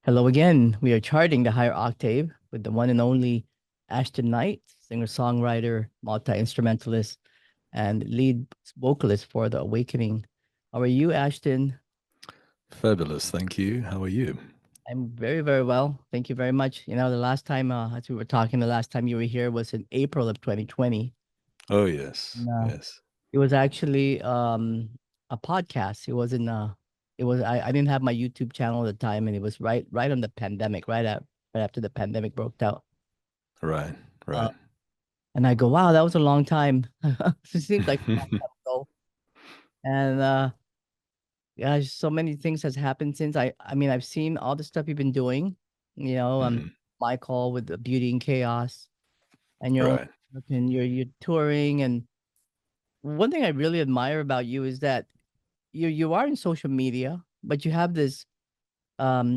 Hello again. We are charting the higher octave with the one and only Ashton Nyte, singer-songwriter, multi-instrumentalist, and lead vocalist for The Awakening. How are you, Ashton? Fabulous, thank you. How are you? I'm very, very well. Thank you very much. The last time, as we were talking, the last time you were here was in April of 2020. Oh, yes, And, yes. it was actually a podcast. It wasn't. It was. I didn't have my YouTube channel at the time, and it was right on the pandemic, right after the pandemic broke out. Right, Uh, right. And I go, wow, that was a long time. It seems like a long time ago. And yeah, so many things has happened since. I mean, I've seen all the stuff you've been doing, Mhm. my call with the Beauty and Chaos and your own Right. and you're touring. And one thing I really admire about you is that you are in social media, but you have this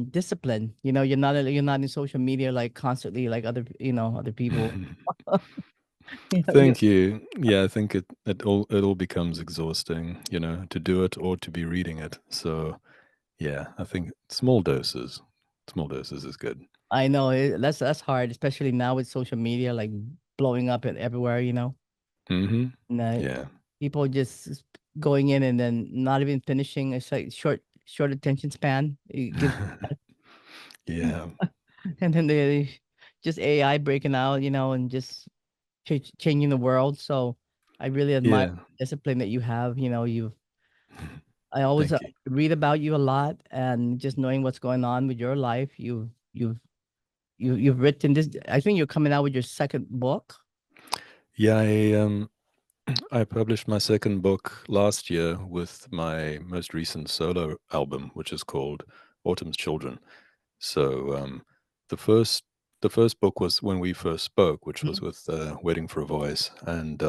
discipline. You're not in social media like constantly like other people. You Thank you. Yeah, I think it all becomes exhausting, to do it or to be reading it. So, yeah, I think small doses is good. I know that's hard, especially now with social media like blowing up and everywhere. Mhm. And Yeah. people just going in and then not even finishing. It's like short attention span. It gives, Yeah. and then they just AI breaking out, and just changing the world. So I really admire Yeah. the discipline that you have. I always Thank you. read about you a lot, and just knowing what's going on with your life. You've written this. I think you're coming out with your second book. Yeah, I published my second book last year with my most recent solo album, which is called Autumn's Children. So the first the first book was when we first spoke, which was Mhm. with Waiting for a Voice, and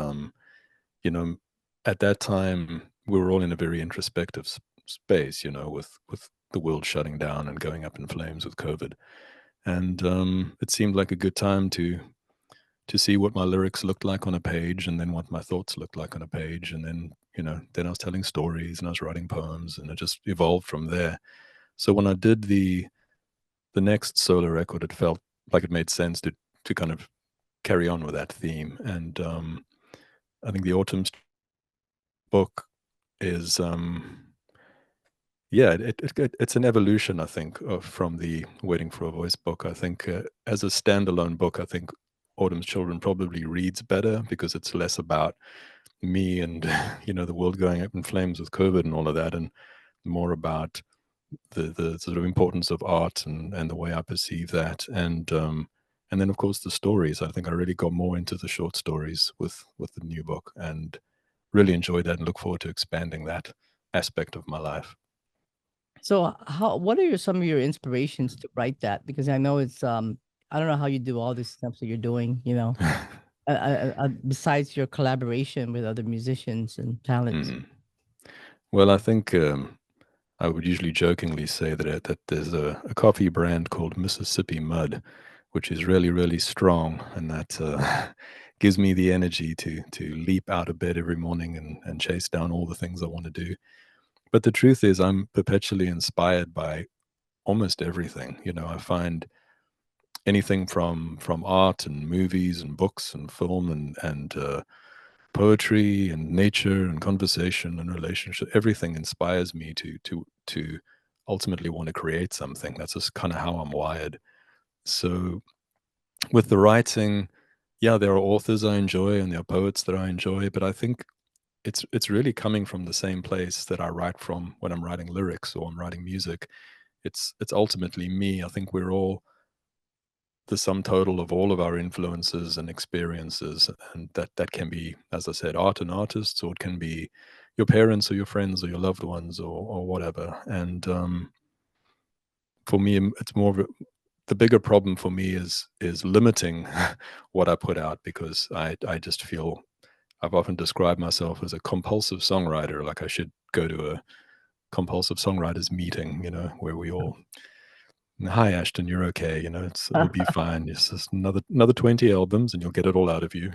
you know, at that time we were all in a very introspective space, with the world shutting down and going up in flames with COVID, and it seemed like a good time to see what my lyrics looked like on a page, and then what my thoughts looked like on a page, and then I was telling stories and I was writing poems, and it just evolved from there. So when I did the next solo record, it felt like it made sense to kind of carry on with that theme. And I think the Autumn's book is yeah, it's an evolution, I think, from the Waiting for a Voice book. I think as a standalone book, I think Autumn's Children probably reads better because it's less about me and the world going up in flames with COVID and all of that, and more about the sort of importance of art and the way I perceive that, and then of course the stories. I think I really got more into the short stories with the new book, and really enjoyed that and look forward to expanding that aspect of my life. So what are some of your inspirations to write that? Because I know it's I don't know how you do all this stuff that you're doing. Besides your collaboration with other musicians and talents. Mhm. Well, I think I would usually jokingly say that there's a coffee brand called Mississippi Mud, which is really, really strong, and that gives me the energy to leap out of bed every morning and chase down all the things I want to do. But the truth is, I'm perpetually inspired by almost everything. I find anything from art and movies and books and film and poetry and nature and conversation and relationship. Everything inspires me to ultimately want to create something. That's just kind of how I'm wired. So with the writing, yeah, there are authors I enjoy and there are poets that I enjoy, but I think it's really coming from the same place that I write from when I'm writing lyrics or I'm writing music. It's ultimately me. I think we're all the sum total of all of our influences and experiences, and that can be, as I said, art and artists, or it can be your parents or your friends or your loved ones, or whatever. And for me, it's more of the bigger problem for me is limiting what I put out, because I just feel I've often described myself as a compulsive songwriter. Like I should go to a compulsive songwriters meeting, where we all, hi Ashton, you're okay, it'll be fine. It's just another 20 albums and you'll get it all out of you.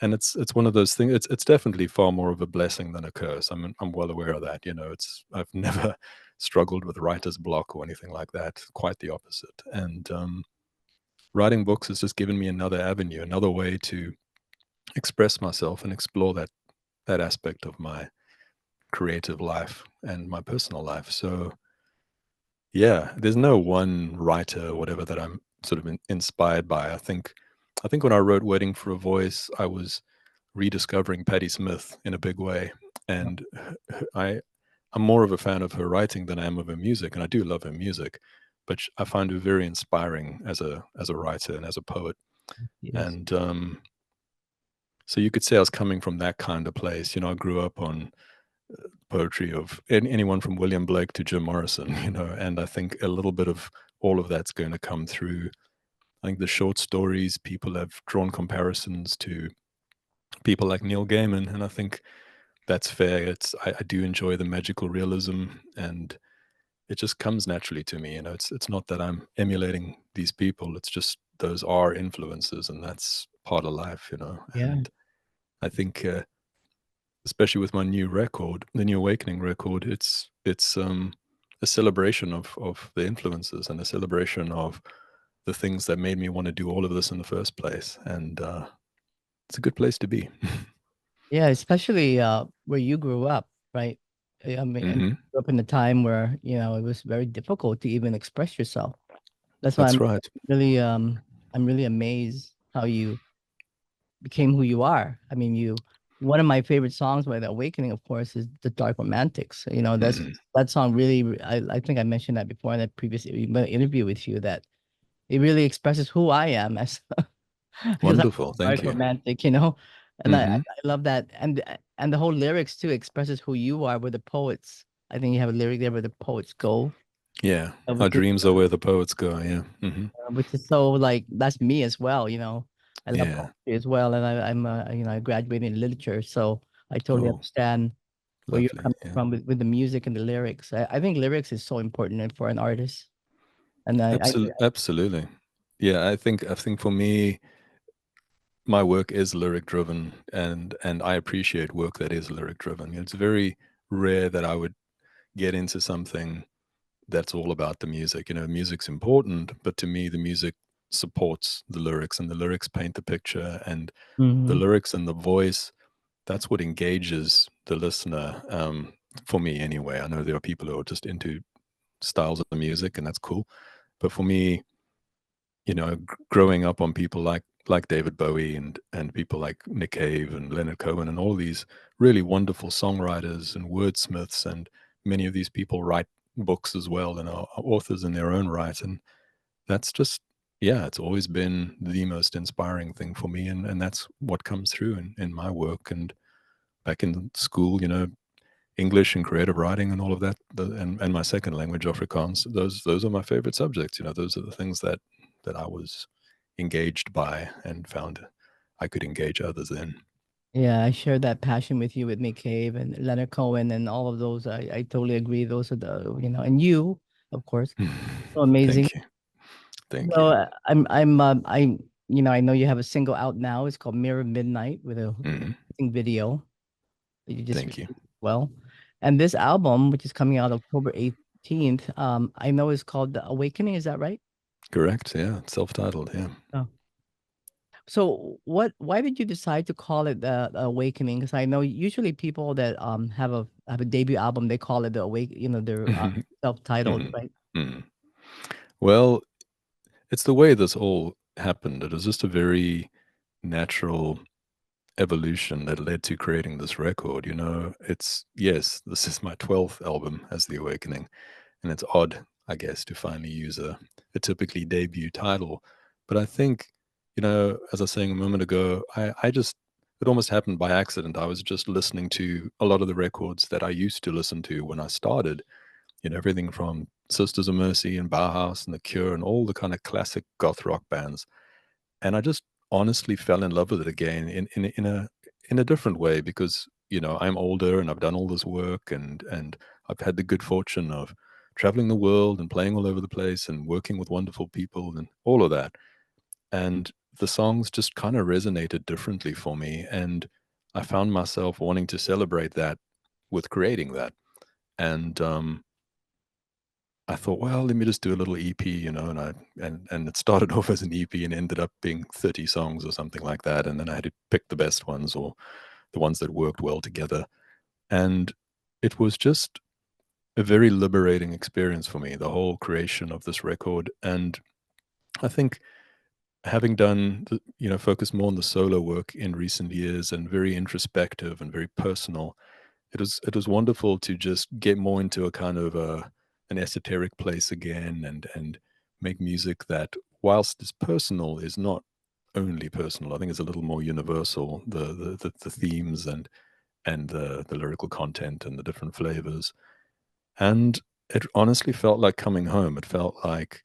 And it's one of those things. It's definitely far more of a blessing than a curse. I'm well aware of that. It's I've never struggled with writer's block or anything like that. Quite the opposite. And writing books has just given me another avenue, another way to express myself and explore that aspect of my creative life and my personal life. So yeah, there's no one writer or whatever that I'm sort of inspired by. I think when I wrote Waiting for a Voice, I was rediscovering Patti Smith in a big way. And I'm more of a fan of her writing than I am of her music, and I do love her music, but I find her very inspiring as a writer and as a poet. Yes. And so you could say I was coming from that kind of place. I grew up on poetry of anyone from William Blake to Jim Morrison, and I think a little bit of all of that's going to come through. I think the short stories, people have drawn comparisons to people like Neil Gaiman, and I think that's fair. I do enjoy the magical realism, and it just comes naturally to me. It's not that I'm emulating these people. It's just those are influences, and that's part of life. Yeah. And I think, especially with my new record, the New Awakening record, it's a celebration of the influences and a celebration of the things that made me want to do all of this in the first place. And it's a good place to be. Yeah, especially where you grew up, right? I mean, and you Hmm. grew up in a time where, it was very difficult to even express yourself. That's why That's right. I'm really amazed how you became who you are. I mean, one of my favorite songs by The Awakening, of course, is The Dark Romantics. Mhm. That song really, I think I mentioned that before in a previous interview with you, that it really expresses who I am as because I'm Wonderful. dark Thank you. romantic, and I Hmm. love that, and the whole lyrics too expresses who you are. Where the poets, I think you have a lyric there where the poets go, Yeah. Our which is dreams are where the poets go. Yeah. Hmm. so like that's me as well. I love Yeah. poetry as well, and I graduated in literature, so I totally Oh, understand where you're lovely. coming Yeah. from with the music and the lyrics. I think lyrics is so important for an artist, and Absolutely. Yeah. I think for me, my work is lyric driven, and I appreciate work that is lyric driven. It's very rare that I would get into something that's all about the music. Music's important, but to me, the music supports the lyrics, and the lyrics paint the picture, and the Mhm. lyrics and the voice, that's what engages the listener. For me, anyway. I know there are people who are just into styles of music, and that's cool. But for me, growing up on people like David Bowie and people like Nick Cave and Leonard Cohen and all these really wonderful songwriters and wordsmiths, and many of these people write books as well and are authors in their own right. And that's just, yeah, it's always been the most inspiring thing for me, and that's what comes through in my work. And back in school, English and creative writing and all of that, and my second language, Afrikaans, those are my favorite subjects. Those are the things that I was engaged by and found I could engage others in. Yeah, I share that passion with you with Nick Cave and Leonard Cohen and all of those. I totally agree. Those are and you, of course, so amazing. Thank you. Thank you. I know you have a single out now. It's called Mirror Midnight with a Mhm. amazing video that you just Thank you. released as well. And this album, which is coming out October 18th, I know is called The Awakening. Is that right? Correct. Yeah. Self-titled. Yeah. Oh. So why did you decide to call it the Awakening? Because I know usually people that have a debut album, they call it the they're self-titled, Mhm. right? Mhm. Well, it's the way this all happened. It was just a very natural evolution that led to creating this record. It's, yes, this is my 12th album as The Awakening, and it's odd, I guess, to finally use a typically debut title. But I think, as I was saying a moment ago, I just, it almost happened by accident. I was just listening to a lot of the records that I used to listen to when I started, everything from Sisters of Mercy and Bauhaus and The Cure and all the kind of classic goth rock bands. And I just honestly fell in love with it again in a different way, because I'm older and I've done all this work, and I've had the good fortune of traveling the world and playing all over the place and working with wonderful people and all of that. And the songs just kind of resonated differently for me, and I found myself wanting to celebrate that with creating that. And I thought, well, let me just do a little EP, you know, and it started off as an EP and ended up being 30 songs or something like that. And then I had to pick the best ones or the ones that worked well together. And it was just a very liberating experience for me, the whole creation of this record. And I think having done, focused more on the solo work in recent years and very introspective and very personal, it was wonderful to just get more into a kind of an esoteric place again and make music that, whilst it's personal, is not only personal. I think it's a little more universal. The themes and the lyrical content and the different flavors. And it honestly felt like coming home. It felt like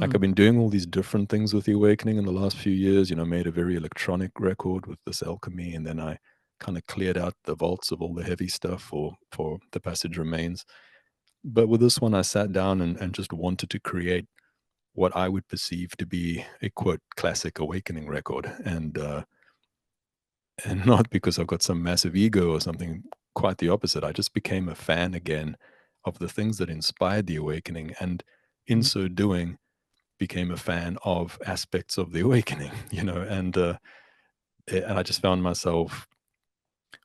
I've Mm. been doing all these different things with The Awakening in the last few years, made a very electronic record with this alchemy, and then I kind of cleared out the vaults of all the heavy stuff for The Passage Remains. But with this one, I sat down and just wanted to create what I would perceive to be a quote classic Awakening record. And not because I've got some massive ego or something, quite the opposite. I just became a fan again of the things that inspired The Awakening, and in Mm. so doing, became a fan of aspects of The Awakening, and I just found myself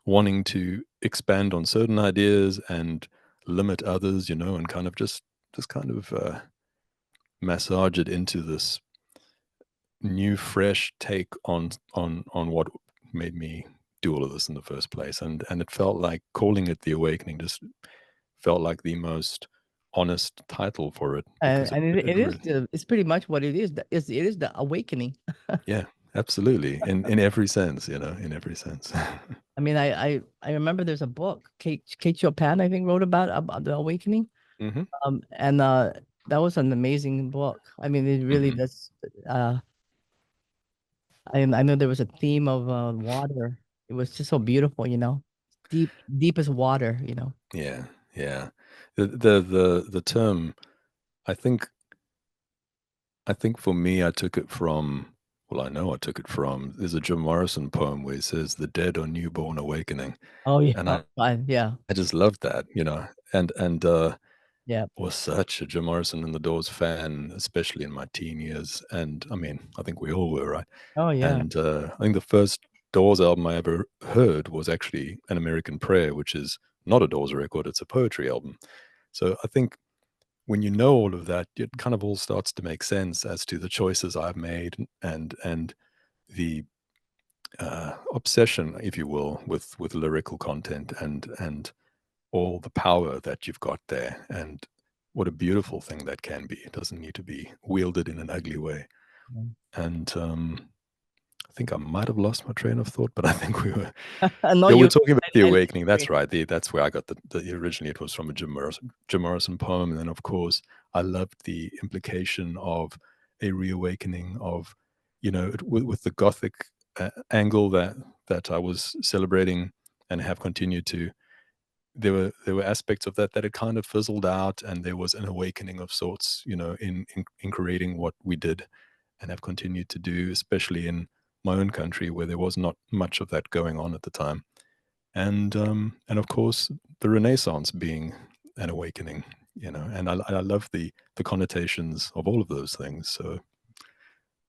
wanting to expand on certain ideas and limit others, and kind of just kind of massage it into this new, fresh take on what made me do all of this in the first place. And it felt like calling it The Awakening just felt like the most honest title for it, because And it really, it's pretty much what it is. It is the awakening. yeah, absolutely. In every sense, in every sense. I mean, I remember there's a book, Kate Chopin, I think, wrote about the awakening. Hmm. And that was an amazing book. I mean, it really Hmm. does. Uh, I know there was a theme of water. It was just so beautiful, deep as water, Yeah, yeah. The term, I think I think for me, I took it from, well, I know I took it from, there's a Jim Morrison poem where he says, "The dead are newborn awakening." Oh yeah, And fine, yeah, I just loved that, and yeah. was such a Jim Morrison and the Doors fan, especially in my teen years. And I mean, I think we all were, right? Oh yeah. And I think the first Doors album I ever heard was actually An American Prayer, which is not a Doors record, it's a poetry album. So I think when you know all of that, it kind of all starts to make sense as to the choices I've made and the obsession, if you will, with lyrical content and all the power that you've got there, and what a beautiful thing that can be. It doesn't need to be wielded in an ugly way. And I think I might have lost my train of thought, but I think we were, No, yeah, we're you. talking about The I listen Awakening. to That's it. right. That's where I got originally it was from a Jim Morrison poem. And then, of course, I loved the implication of a reawakening of, with the Gothic angle that I was celebrating and have continued to. There were aspects of that had kind of fizzled out, and there was an awakening of sorts, in creating what we did and have continued to do, especially in my own country where there was not much of that going on at the time. And of course the Renaissance being an awakening, and I love the connotations of all of those things. So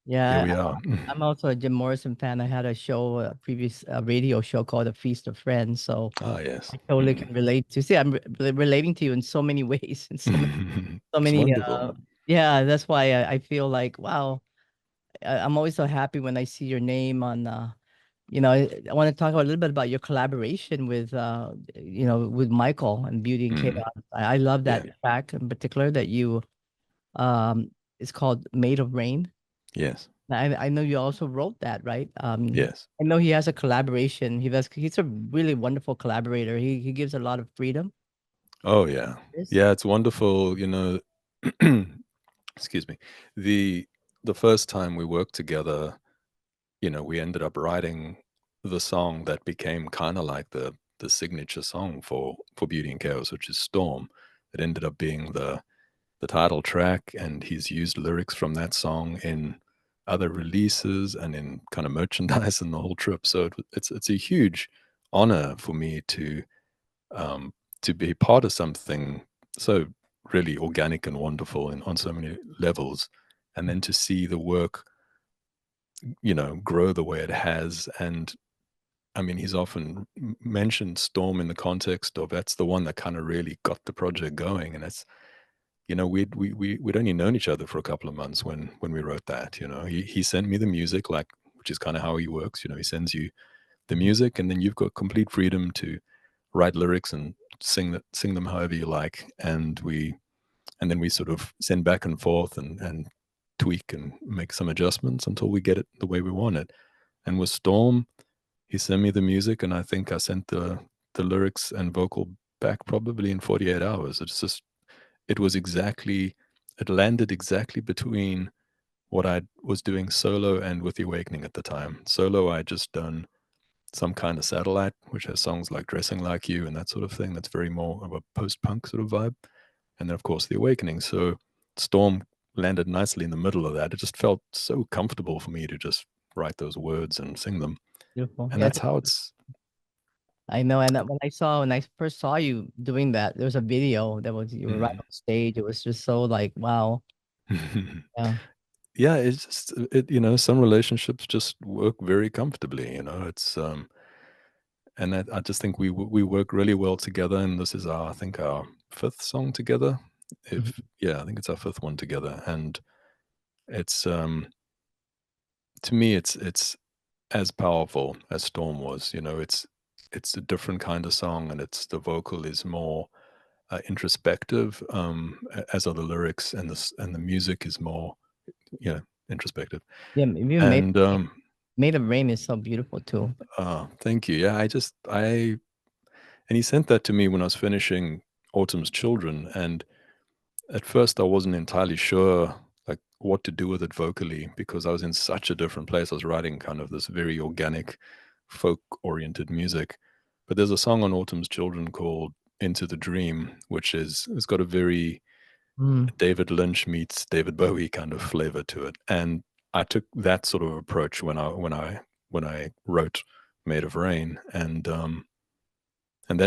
here Yeah, we are. I'm also a Jim Morrison fan. I had a show, a previous radio show called A Feast of Friends. So Ah, yes. I totally can relate to. See, I'm relating to you in so many ways, in so It's many. wonderful. Yeah, that's why I feel like wow. I'm always so happy when I see your name on. I want to talk a little bit about your collaboration with Michael and Beauty and Mm, Chaos. I love yeah. that track in particular that you it's called Made of Rain. Yes. I know you also wrote that, right? Yes. I know he has a collaboration. He's a really wonderful collaborator. He gives a lot of freedom. Oh, yeah. Yes. Yeah, it's wonderful, excuse me. The the first time we worked together, we ended up writing the song that became kind of like the signature song for Beauty and Chaos, which is Storm. It ended up being the title track, and he's used lyrics from that song in other releases and in kind of merchandise and the whole trip. So it's a huge honor for me um, to be part of something so really organic and wonderful and on so many levels. And then to see the work, grow the way it has. And I mean, he's often mentioned Storm in the context of that's the one that kind of really got the project going. And it's, we'd only known each other for a couple of months when we wrote that. He sent me the music, like, which is kind of how he works. He sends you the Mhm. music, and then you've got complete freedom to write lyrics and sing them however you like. And then we sort of send back and forth and tweak and make some adjustments until we get it the way we want it. And with Storm, he sent me the music, and I think I sent the lyrics and vocal back probably in 48 hours. It landed exactly between what I was doing solo and with The Awakening at the time. Solo, I just done some kind of satellite, which has songs like Dressing Like You and that sort of thing. That's very more of a post-punk sort of vibe. And then, of course, The Awakening. So Storm landed nicely in the middle of that. It just felt so comfortable for me to just write those words and sing them. Beautiful. And Yeah, that's how it's. I know. And when I first saw you doing that, there was a video that was you were right on stage. It was just so like, wow. Yeah. Yeah, it's just some relationships just work very comfortably. And I just think we work really well together. And this is I think our fifth song together. Mhm. I think it's our fifth one together. And it's to me it's as powerful as Storm was. It's a different kind of song, and the vocal is more introspective, as are the lyrics, and the music is more introspective. Yeah, even And Made of Rain is so beautiful too. thank you. Yeah, and he sent that to me when I was finishing Autumn's Children, and at first I wasn't entirely sure like what to do with it vocally, because I was in such a different place. I was writing kind of this very organic, folk oriented music. But there's a song on Autumn's Children called Into the Dream, which it's got a very Mm. David Lynch meets David Bowie kind of flavor to it. And I took that sort of approach when I wrote Made of Rain, and then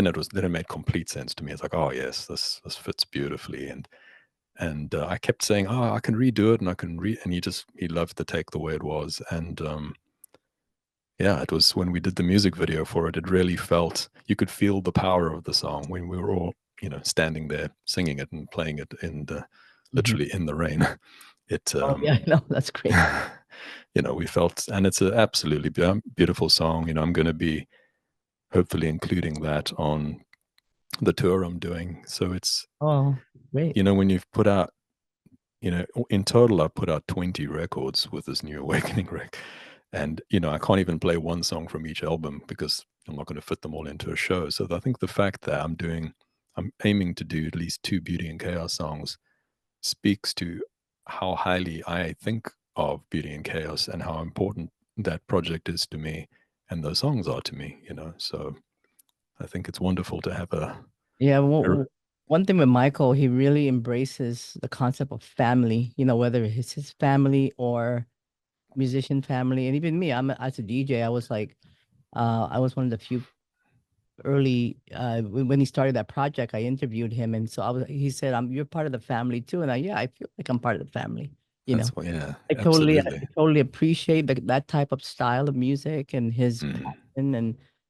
it made complete sense to me. It's like, oh yes, this fits beautifully. And I kept saying, oh, I can redo it, and I can and he loved the take the way it was. And yeah, it was when we did the music video for it, it really felt, you could feel the power of the song when we were all, standing there singing it and playing it Mhm. literally in the rain. It, Oh yeah, I know. That's great. we felt, and it's an absolutely beautiful song. I'm going to be hopefully including that on the tour I'm doing. So it's, Oh, great. when you've put out, in total, I put out 20 records with this new Awakening rec. And, I can't even play one song from each album because I'm not going to fit them all into a show. So I think the fact that I'm aiming to do at least 2 Beauty and Chaos songs speaks to how highly I think of Beauty and Chaos and how important that project is to me and those songs are to me. So I think it's wonderful to have Yeah, a one thing with Michael, he really embraces the concept of family, whether it's his family or musician family. And even me, as a DJ, I was like, I was one of the few early when he started that project. I interviewed him, and so he said, you're part of the family too." And yeah, I feel like I'm part of the family. You that's know, what, yeah, I absolutely. totally appreciate that type of style of music and his Mm. passion.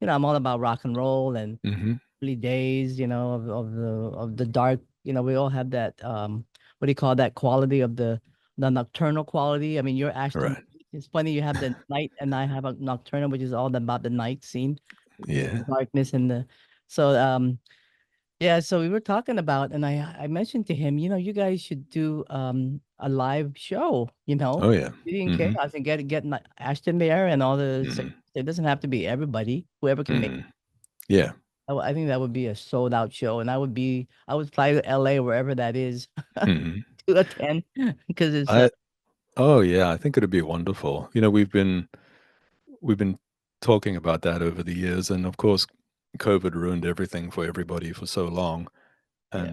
And I'm all about rock and roll and Hmm. early days, of the dark. We all have that what do you call that quality of the nocturnal quality. I mean, you're Ashton. Right. It's funny you have the night, and I have a nocturnal, which is all about the night scene, the Yeah. darkness and the so yeah. So we were talking about, and I mentioned to him, you guys should do a live show, Oh, yeah. Beauty and Hmm. Chaos, and get Ashton there and all Hmm. it doesn't have to be everybody, whoever can make. Hmm. Yeah. I think that would be a sold out show, and I would fly to LA, wherever that is, Hmm. to attend, because it's I Oh, yeah, I think it'd be wonderful. We've been talking about that over the years, and of course, COVID ruined everything for everybody for so long. yeah.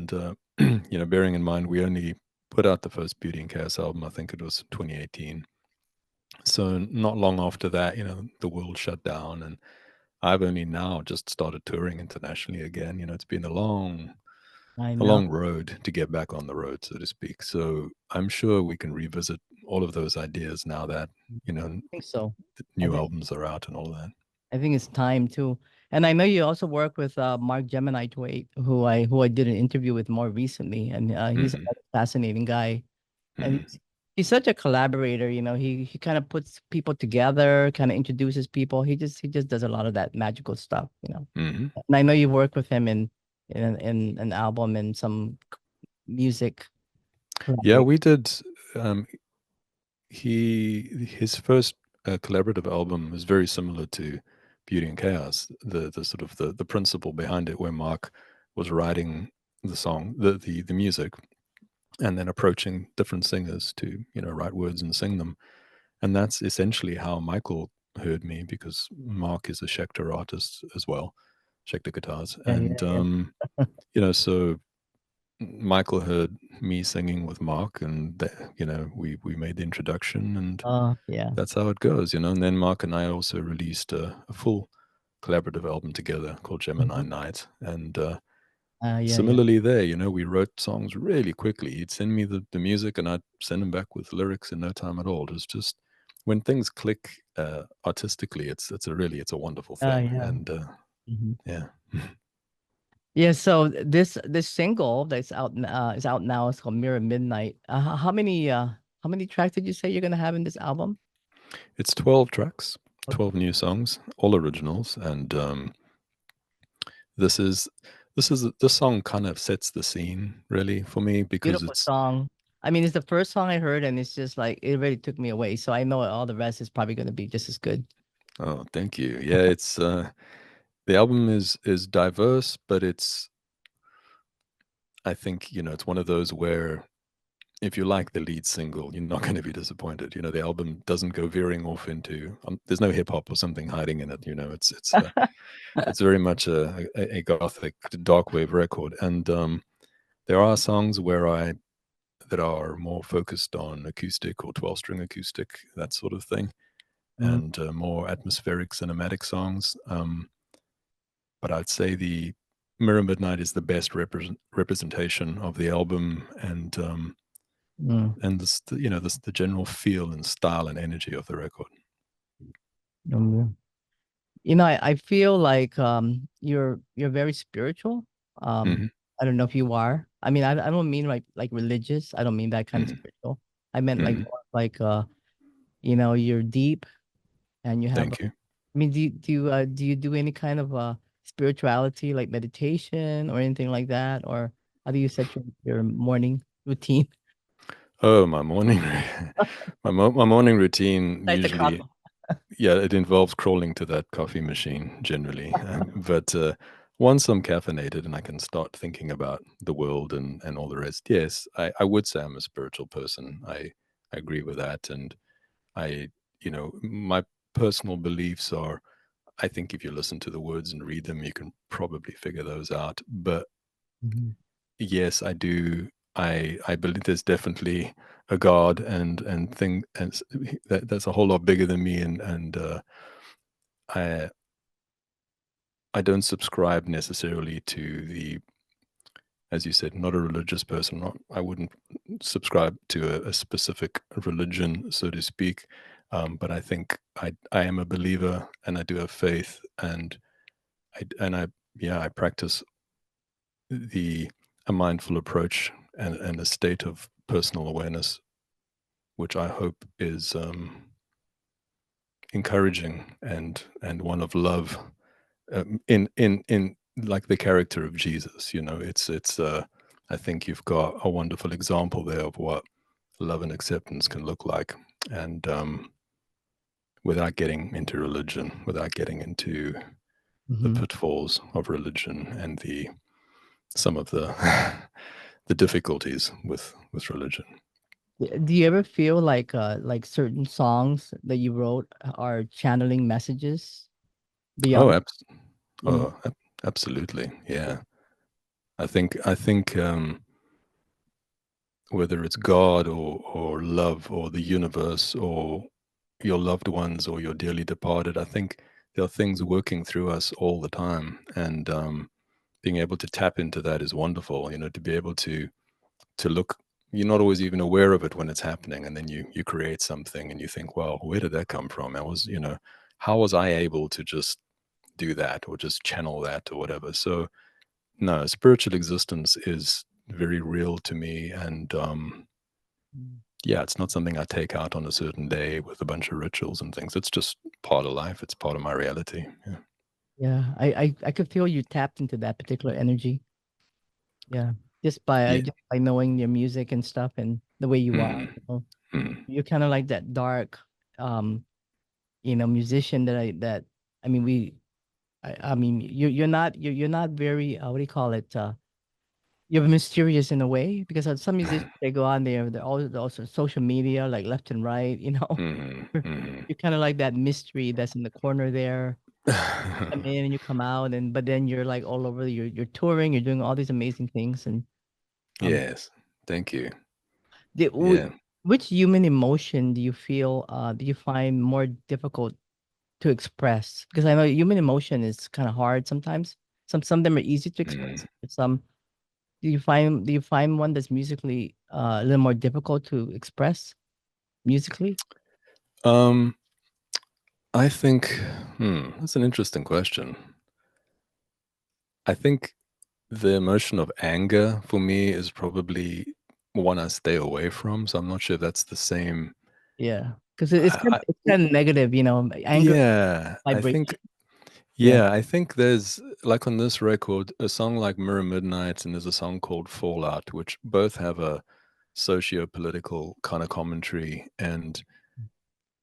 And bearing in mind we only put out the first Beauty and Chaos album, I think it was 2018. So not long after that, the world shut down, and I've only now just started touring internationally again. It's been a long I a know. long road to get back on the road, so to speak. So I'm sure we can revisit all of those ideas now that, you know, I think so. the I new think albums are out and all of that. I think it's time too. And I know you also work with Mark Gemini Twait, who I did an interview with more recently, and he's a Hmm. fascinating guy. And Hmm. he's such a collaborator. You know, he kind of puts people together, kind of introduces people. He just does a lot of that magical stuff. You know, Hmm. and I know you worked with him in an album and some music Yeah, collaboration. we did. Um, his first collaborative album was very similar to Beauty and Chaos. The sort of the principle behind it, where Mark was writing the song, the music, and then approaching different singers to, you know, write words and sing them. And that's essentially how Michael heard me, because Mark is a Schecter artist as well, Schecter guitars, Yeah, and yeah, you know, so Michael heard me singing with Mark, and you know, we made the introduction, and yeah. that's how it goes, you know. And then Mark and I also released a full collaborative album together called Gemini Mhm. Nyte, and Yeah, yeah. similarly there, you know, we wrote songs really quickly. He'd send me the music, and I'd send him back with lyrics in no time at all. It was just when things click artistically, it's a wonderful thing, Yeah. and Mhm. yeah. Yeah, so this single that's is out now. It's called Mirror Midnight. How many tracks did you say you're gonna have in this album? It's 12 tracks, Okay. 12 new songs, all originals, and this is this song kind of sets the scene really for me, because Beautiful it's song. I mean, it's the first song I heard, and it's just like it really took me away. So I know all the rest is probably gonna be just as good. oh, thank you. Yeah, it's the album is diverse, but it's, I think, you know, it's one of those where if you like the lead single, you're not going to be disappointed. You know, the album doesn't go veering off into there's no hip hop or something hiding in it. You know, it's very much a gothic dark wave record, and there are songs where I that are more focused on acoustic or 12-string acoustic, that sort of thing, Mm, and more atmospheric cinematic songs. But I'd say the Mirror Midnight is the best representation of the album, mm, and this, you know, this the general feel and style and energy of the record. mm. You know, I feel like you're very spiritual. Hmm. I don't know if you are. I mean, I don't mean like religious. I don't mean that kind of Hmm. spiritual. I meant like Hmm. more like you know, you're deep and you have. Thank you. I mean, do you do any kind of spirituality like meditation or anything like that, or how do you set your morning routine? Oh, my morning, my morning routine Besides the usually, coffee. yeah, it involves crawling to that coffee machine generally. But once I'm caffeinated and I can start thinking about the world and all the rest, yes, I would say I'm a spiritual person. I agree with that, and I, you know, my personal beliefs are, I think if you listen to the words and read them, you can probably figure those out. But Mhm. yes, I do. I believe there's definitely a God, and thing, and that's a whole lot bigger than me, and I I don't subscribe necessarily to the, as you said, not a religious person. Not, I wouldn't subscribe to a specific religion, so to speak. But I think I am a believer, and I do have faith, and I yeah, I practice the a mindful approach and a state of personal awareness, which I hope is encouraging and one of love, in like the character of Jesus. You know, it's I think you've got a wonderful example there of what love and acceptance can look like, and without getting into religion, without getting into the Mhm. pitfalls of religion and the some of the the difficulties with religion. Do you ever feel like certain songs that you wrote are channeling messages Oh, beyond? Mhm. oh, absolutely, yeah. I think whether it's God or love or the universe or your loved ones or your dearly departed, I think there are things working through us all the time, and being able to tap into that is wonderful. To be able to look, you're not always even aware of it when it's happening, and then you create something and you think, well, where did that come from? How was I able to just do that or just channel that or whatever? So no, spiritual existence is very real to me, and yeah, it's not something I take out on a certain day with a bunch of rituals and things. It's just part of life. It's part of my reality. Yeah. Yeah, I could feel you tapped into that particular energy. Yeah, Yeah. just by knowing your music and stuff and the way you are. Mm, You know, mm, you're kind of like that dark, um, musician that I mean I mean you're not very what do you call it? You're mysterious in a way because some musicians they go on there, they're also social media like left and right. mm, You're kind of like that mystery that's in the corner there. Come mm. in and you come out, and but then you're like all over. You're touring. You're doing all these amazing things, and um, Yes. Thank you. the, Yeah. which human emotion do you feel? Do you find more difficult to express? Because I know human emotion is kind of hard sometimes. Some of them are easy to Mm. express. But some do you find one that's musically a little more difficult to express musically? Um, I think, that's an interesting question. I think the emotion of anger for me is probably one I stay away from. So I'm not sure if that's the same. Yeah, because I, it's kind of negative, anger yeah, I think vibration. Yeah. Yeah, I think there's like on this record, a song like Mirror Midnight, and there's a song called Fallout, which both have a socio-political kind of commentary.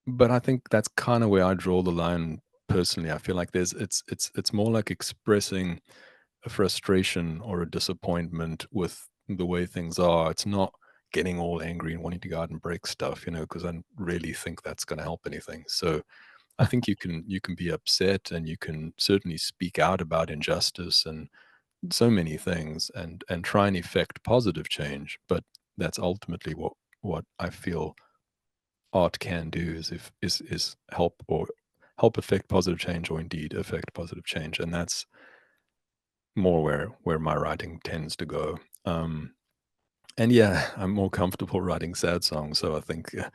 But I think that's kind of where I draw the line personally. I feel like it's more like expressing a frustration or a disappointment with the way things are. It's not getting all angry and wanting to go out and break stuff, because I don't really think that's going to help anything. So I think you can be upset, and you can certainly speak out about injustice and so many things, and try and effect positive change. But that's ultimately what I feel art can do, is help affect positive change, or indeed affect positive change. And that's more where my writing tends to go. And yeah, I'm more comfortable writing sad songs, so I think, I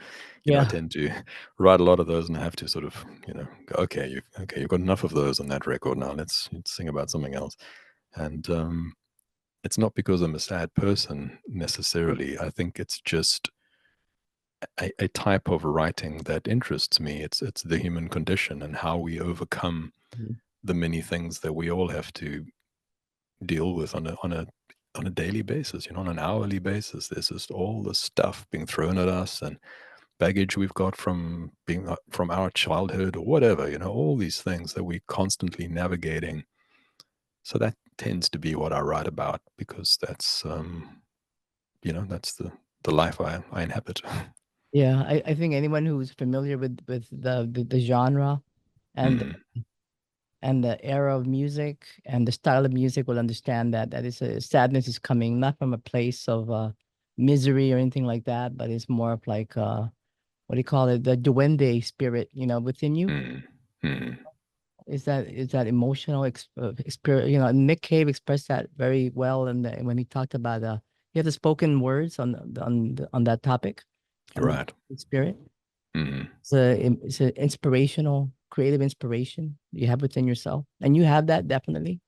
Yeah. tend to write a lot of those, and I have to sort of, go, okay, you've got enough of those on that record now. Let's sing about something else. And it's not because I'm a sad person necessarily. I think it's just a type of writing that interests me. It's the human condition and how we overcome Mhm. the many things that we all have to deal with on a daily basis, on an hourly basis. There's just all this stuff being thrown at us, and baggage we've got from being from our childhood or whatever, all these things that we're constantly navigating. So that tends to be what I write about, because that's the life I inhabit. Yeah, I think anyone who's familiar with the genre and Mm, the era of music and the style of music will understand that is a sadness is coming not from a place of misery or anything like that, but it's more of like what do you call it, the duende spirit, within you. mm, mm, Is that emotional spirit? Nick Cave expressed that very well, and when he talked about he had the spoken words on that topic, you're on the right. spirit. Mm. It's a inspirational, creative inspiration you have within yourself, and you have that definitely.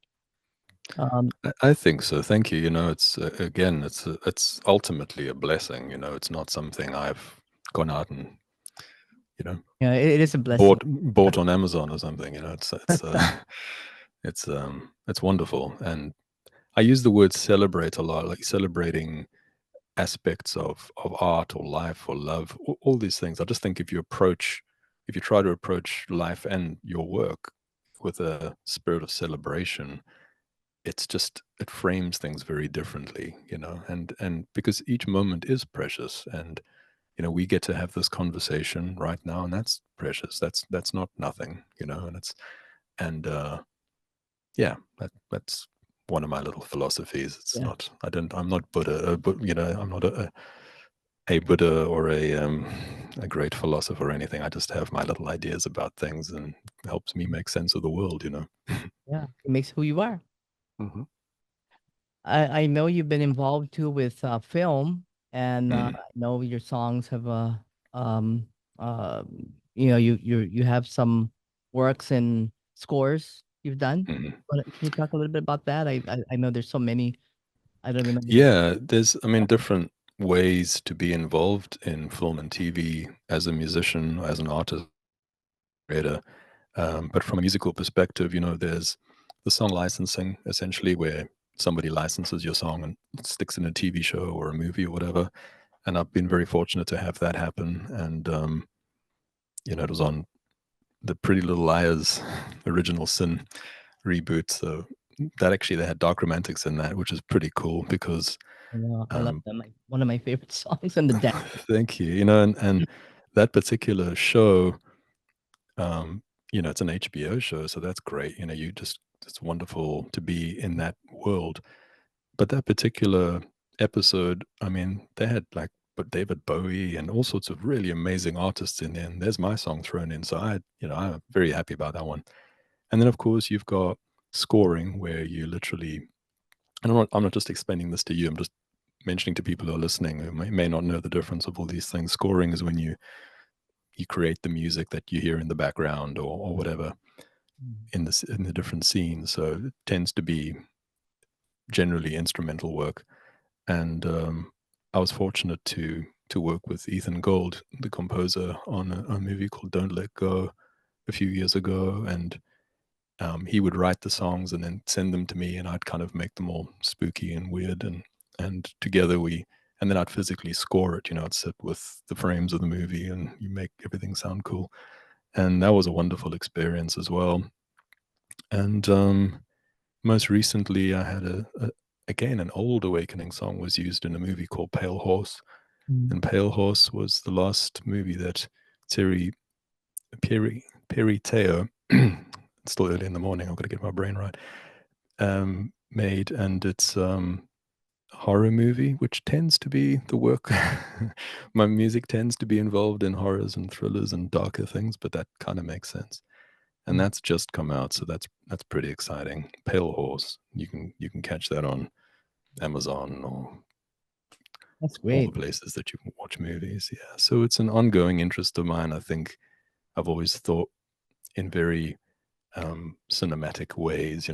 Um, I think so. Thank you. It's again, it's ultimately a blessing. It's not something I've gone out and you know yeah, it is a blessing. bought on Amazon or something. It's wonderful. And I use the word celebrate a lot, like celebrating aspects of art or life or love, all these things. I just think if you try to approach life and your work with a spirit of celebration, it frames things very differently, and because each moment is precious, and we get to have this conversation right now, and that's precious. That's not nothing, and yeah, that's one of my little philosophies. It's Yeah, not, I'm not Buddha, but I'm not a Buddha or a great philosopher or anything. I just have my little ideas about things, and it helps me make sense of the world. yeah, it makes who you are. Mhm. I know you've been involved too with film, and Mm, I know your songs have um uh you have some works and scores you've done. mm. Can you talk a little bit about that? I know there's so many. I don't even know which. Yeah, there's, I mean, different ways to be involved in film and TV as a musician, as an artist, creator. But from a musical perspective, there's the song licensing, essentially, where somebody licenses your song and sticks in a TV show or a movie or whatever. And I've been very fortunate to have that happen. And, it was on the Pretty Little Liars original Sin reboot. So that actually, they had Dark Romantics in that, which is pretty cool because I love um, them. Like one of my favorite songs and the dance. thank you. And that particular show, um, it's an HBO show, so that's great. It's wonderful to be in that world. But that particular episode, I mean, they had like but David Bowie and all sorts of really amazing artists in there, and there's my song thrown in. So I'm very happy about that one. And then of course you've got scoring where you literally, and I'm not just explaining this to you, I'm just mentioning to people who are listening who may not know the difference of all these things. Scoring is when you create the music that you hear in the background or whatever Mm. in the different scenes. So it tends to be generally instrumental work. And I was fortunate to work with Ethan Gold, the composer, on a movie called Don't Let Go a few years ago, and he would write the songs and then send them to me, and I'd kind of make them all spooky and weird, and together and then I'd physically score it. I'd sit with the frames of the movie, and you make everything sound cool, and that was a wonderful experience as well. And most recently, I had again an old Awakening song was used in a movie called Pale Horse, Mm. and Pale Horse was the last movie that Terry Pearry Teo. It's still early in the morning. I've got to get my brain right. Made, and it's horror movie, which tends to be the work. My music tends to be involved in horrors and thrillers and darker things, but that kind of makes sense. And Mm. that's just come out, so that's pretty exciting. Pale Horse, you can catch that on Amazon or That's all the great. places that you can watch movies. Yeah, so it's an ongoing interest of mine. I think I've always thought in very cinematic ways.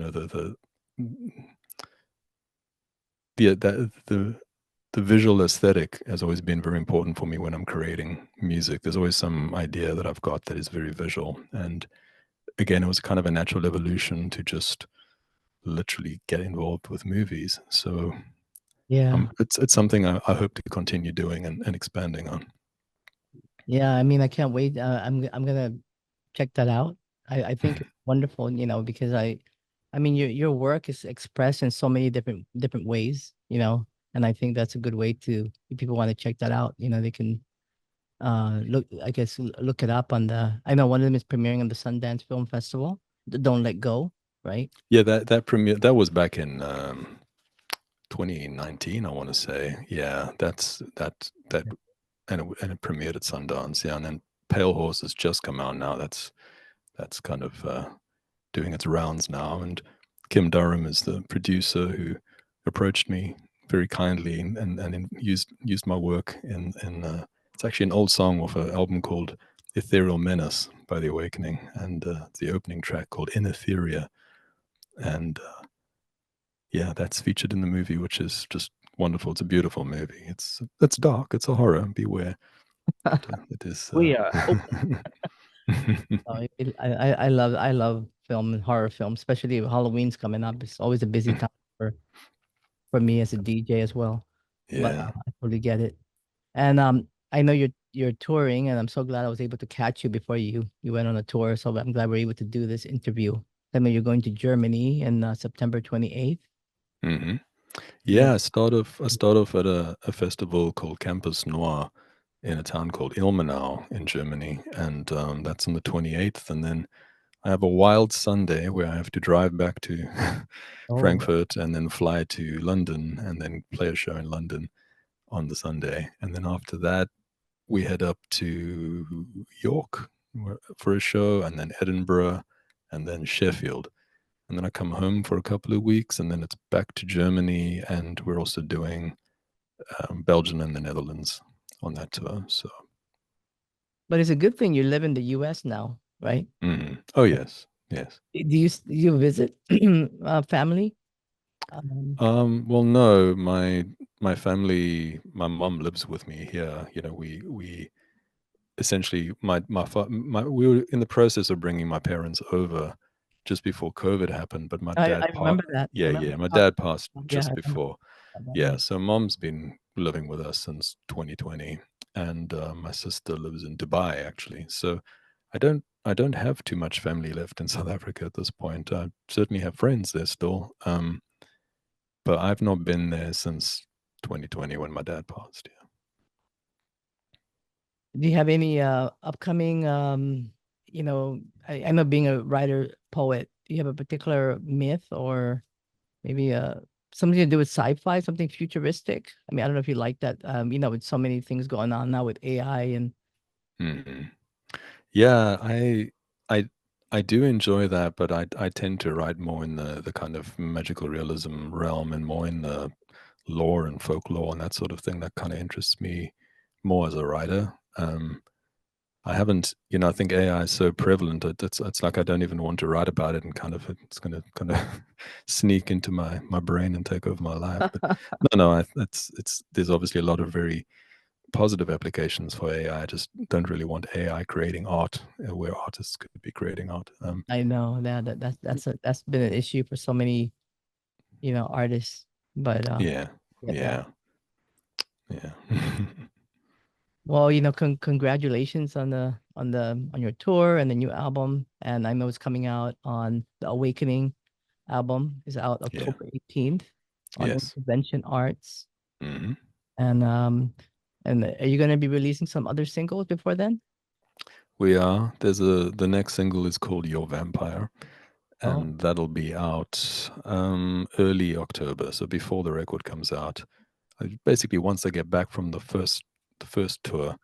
The visual aesthetic has always been very important for me when I'm creating music. There's always some idea that I've got that is very visual, and again, it was kind of a natural evolution to just literally get involved with movies. So Yeah. it's something I hope to continue doing and expanding on. Yeah, I mean, I can't wait. I'm gonna check that out. I think it's wonderful, because I mean, your work is expressed in so many different ways, and I think that's a good way to if people want to check that out. They can look, I guess, look it up on the. I know one of them is premiering on the Sundance Film Festival. Don't Let Go, right? Yeah, that premiere that was back in 2019, I want to say. Yeah, that and it premiered at Sundance. Yeah, and then Pale Horse has just come out now. That's kind of doing its rounds now. And Kim Durham is the producer who approached me very kindly and used my work in it's actually an old song off an album called Ethereal Menace by The Awakening, and the opening track called In Etheria. And yeah, that's featured in the movie, which is just wonderful. It's a beautiful movie. It's dark. It's a horror. Beware. But it is. We are open. I love film and horror film, especially if Halloween's coming up. It's always a busy time for me as a DJ as well. But Yeah. I totally get it. And I know you're touring, and I'm so glad I was able to catch you before you went on a tour. So I'm glad we're able to do this interview. I know you're going to Germany in September 28th. Hmm. Yeah. Yeah, I start off at a festival called Campus Noir in a town called Ilmenau in Germany, and that's on the 28th. And then I have a wild Sunday where I have to drive back to Oh, Frankfurt and then fly to London and then play a show in London on the Sunday. And then after that, we head up to York for a show, and then Edinburgh, and then Sheffield. and then I come home for a couple of weeks, and then it's back to Germany, and we're also doing Belgium and the Netherlands on that tour. So, But it's a good thing you live in the U.S. now, right? oh yes, yes. Do you visit family? Well, no, my family, my mom lives with me here. You know, we essentially we were in the process of bringing my parents over just before COVID happened, but my I dad remember that. I yeah, remember yeah, my talking dad passed about, yeah, I just remember before. about that, Yeah, yeah. so mom's been living with us since 2020, and my sister lives in Dubai actually. So I don't have too much family left in South Africa at this point. I certainly have friends there still, but I've not been there since 2020 when my dad passed. Yeah. Do you have any upcoming I know being a writer poet, do you have a particular myth or maybe something to do with sci-fi, something futuristic? I mean, I don't know if you like that. With so many things going on now with AI and Mhm. Yeah, I I do enjoy that, but I tend to write more in the kind of magical realism realm and more in the lore and folklore and that sort of thing. That kind of interests me more as a writer. I haven't, I think AI is so prevalent that it's like I don't even want to write about it, and it's going to kind of sneak into my brain and take over my life. But no, it's there's obviously a lot of very positive applications for AI. I just don't really want AI creating art where artists could be creating art. I know that's been an issue for so many, artists. But Yeah, get that. yeah, yeah. Well, congratulations on on your tour and the new album. And I know it's coming out on The Awakening album is out Yeah, October 18th on yes. Intervention Arts. Hmm. And are you gonna be releasing some other singles before then? We are. The next single is called Your Vampire, Oh, and that'll be out early October, so before the record comes out. Basically, once I get back from the first tour,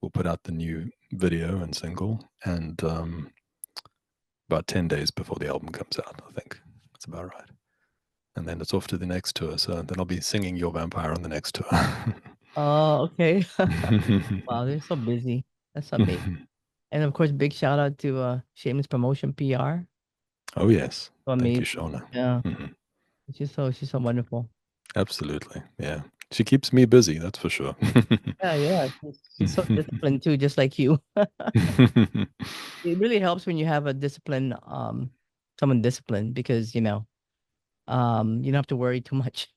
we'll put out the new video and single, and about 10 days before the album comes out, I think that's about right. And then it's off to the next tour. So then I'll be singing Your Vampire on the next tour. oh, okay. Wow, they're so busy. That's amazing. And of course, big shout out to Shameless Promotion PR. Oh yes, So thank you, amazing. Shona. Yeah, Mhm. she's so wonderful. Absolutely, yeah. She keeps me busy, that's for sure. Yeah, yeah. She's so disciplined too, just like you. It really helps when you have a discipline, someone disciplined because, you don't have to worry too much.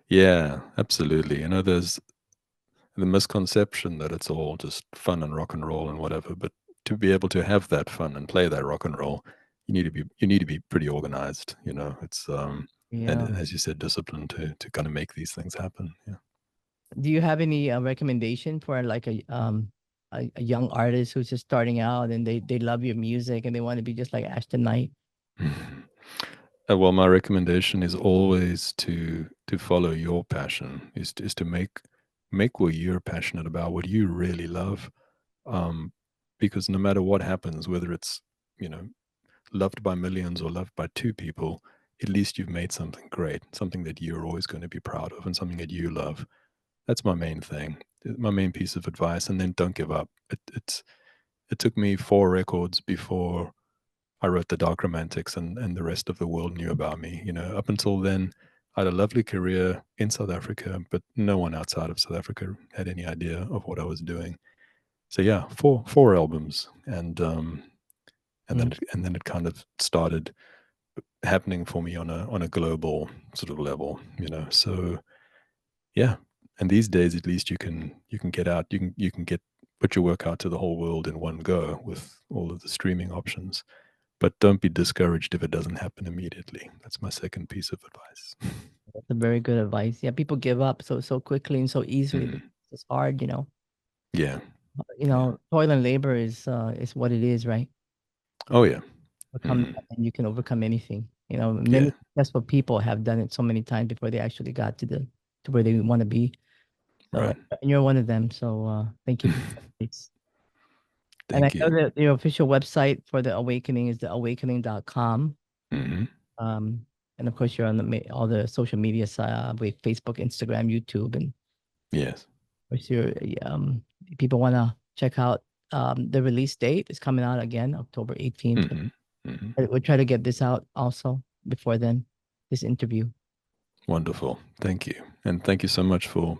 Yeah, absolutely. There's the misconception that it's all just fun and rock and roll and whatever, but to be able to have that fun and play that rock and roll, you need to be pretty organized. It's and Yeah. as you said, discipline to kind of make these things happen. Do you have any recommendation for like a young artist who's just starting out and they love your music and they want to be just like Ashton Knight? Yeah. Well, my recommendation is always to follow your passion. Is to make what you're passionate about, what you really love. Um, because no matter what happens, whether it's you know loved by millions or loved by two people, at least you've made something great, something that you're always going to be proud of, and something that you love. That's my main thing, my main piece of advice. And then don't give up. It took me 4 records before I wrote The Dark Romantics, and the rest of the world knew about me. Up until then, I had a lovely career in South Africa, but no one outside of South Africa had any idea of what I was doing. So yeah, four albums, Mm. and then it kind of started happening for me on a global sort of level. So yeah, and these days at least you can get out, you can get put your work out to the whole world in one go with all of the streaming options. But don't be discouraged if it doesn't happen immediately. That's my second piece of advice. That's a very good advice. Yeah, people give up so quickly and so easily because Mm. it's hard, Yeah, yeah. Toil and labor is what it is, right? Oh, yeah. Overcome Mhm. that and you can overcome anything. Many Yeah, successful people have done it so many times before they actually got to where they want to be. So, right. and you're one of them. So, thank you for that advice. And I Thank know you. that your official website for The Awakening is theawakening.com. Mhm. And of course, you're on all the social media side with Facebook, Instagram, YouTube, and Yes. of course, people want to check out the release date. It's coming out again, October 18th. Mhm. Mhm. We'll try to get this out also before then, this interview. Wonderful. Thank you. And thank you so much for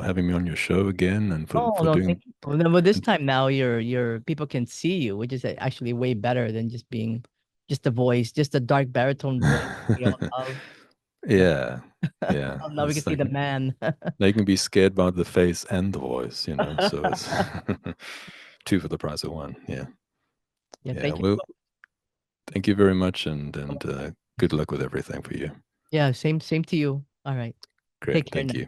having me on your show again and Oh for no, doing thank you. Well, no, but this and time now, your people can see you, which is actually way better than just being just a voice, just a dark baritone voice we all love. Yeah. Yeah. Oh, now we can It's see like the man. they can be scared by the face and the voice, so it's two for the price of one. Yeah. Yeah, Yeah. thank you. Well, thank you very much and So much. good luck with everything for you. Yeah, same to you. All right. Great. Take care Thank now. you.